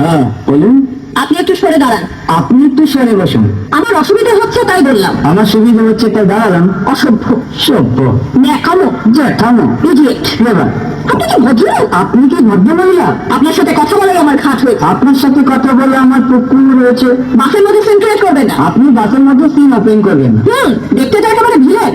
হ্যাঁ বলুন। আপনি একটু সরে দাঁড়ান। আপনি একটু সরে বসুন। আমার অসুবিধা হচ্ছে তাই বললাম। আমার সুবিধা হচ্ছে তাই দাঁড়ালাম। অসভ্য, সভ্য, ন্যাকামো, জ্যাঠামো, ইডিয়েট। এবার আপনি কি ভদ্রলোক? আপনি কি ভদ্রমহিলা? আপনার সাথে কথা বলাই আমার ঘাট হয়েছে। আপনার সাথে কথা বলে আমার পুকুর রয়েছে। বাসের মধ্যে সেন্ট্রেট করবেন না। আপনি বাসের মধ্যে সিন ওপেন করবেন না। দেখতে তো একেবারে ভিড়ে।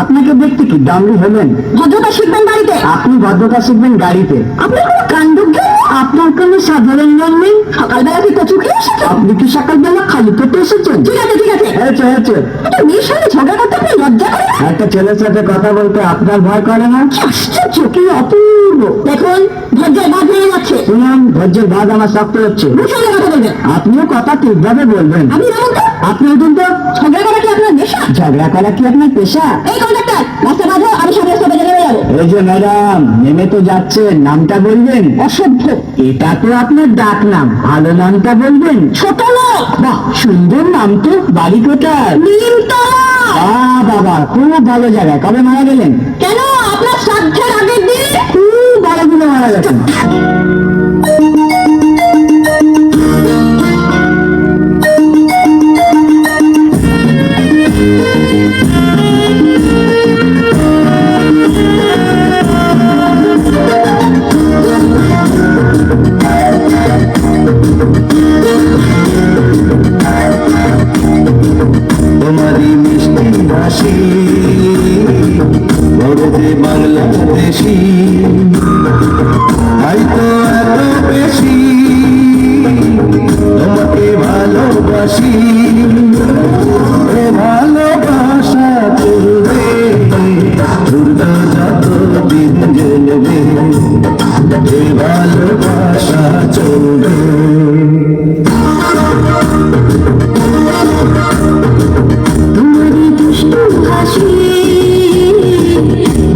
আপনাকে দেখতে কি দামড়ি হবেন? ভদ্রতা শিখবেন বাড়িতে। আপনি ভদ্রতা শিখবেন গাড়িতে। আপনার কোনো কাণ্ডজ্ঞান নেই। আপনার কোনো সাধারণ জ্ঞান নেই। সকালবেলা কি কচু খেয়ে এসেছেন? আপনি কি সকালবেলা খালি পেটে এসেছেন? ঠিক আছে ঠিক আছে, হয়েছে হয়েছে। একটা মেয়ের সাথে ঝগড়া করতে আপনি লজ্জা করে না? একটা ছেলের সাথে কথা বলতে আপনার ভয় করে না? কি আশ্চর্য, কি অপূর্ব। দেখুন ধৈর্যের বাদ হয়ে যাচ্ছে। শুনুন, ধৈর্যের বাদ আমার শক্ত হচ্ছে। মুখে কথা বলবেন। আপনিও কথা ঠিকভাবে বলবেন। আপনি যেমন তো আপনি উঠুন তো। ঝগড়া করা কি আপনার নেশা? ঝগড়া করা কি আপনার পেশা? এই কন্ডাক্টর, রাস্তা বাঁধো, আমি সামনে স্টপেজে নেমে যাবো। এই যে ম্যাডাম, নেমে তো যাচ্ছেন, নামটা বলবেন? অসভ্য, এটা তো আপনার ডাক নাম, ভালো নামটা বলবেন। ছোট লোক। বাহ, সুন্দর নাম তো। বাড়ি কোথায়? নিমতলা। বাবা, খুব ভালো জায়গায়। কবে মারা গেলেন? কেন, আপনার শ্রাদ্ধের আগের দিন। খুব ভালো দিনে মারা গেছেন। তোমারই মিষ্টি হাসি বড়তে বাংলাদেশি, হয়তো এত বেশি তোমাকে ভালোবাসি। এ ভালোবাসা চলবে, দুর্গা যত দিন জ্বলবে, এ ভালোবাসা চলবে। তোমারই দুষ্টু হাসি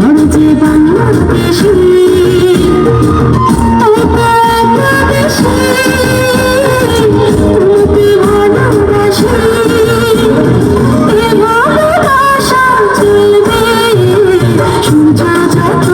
বড়তে বাংলাদেশি, তোমাকে ভালোবাসি। এ ভালোবাসা চলবে, সূর্য যত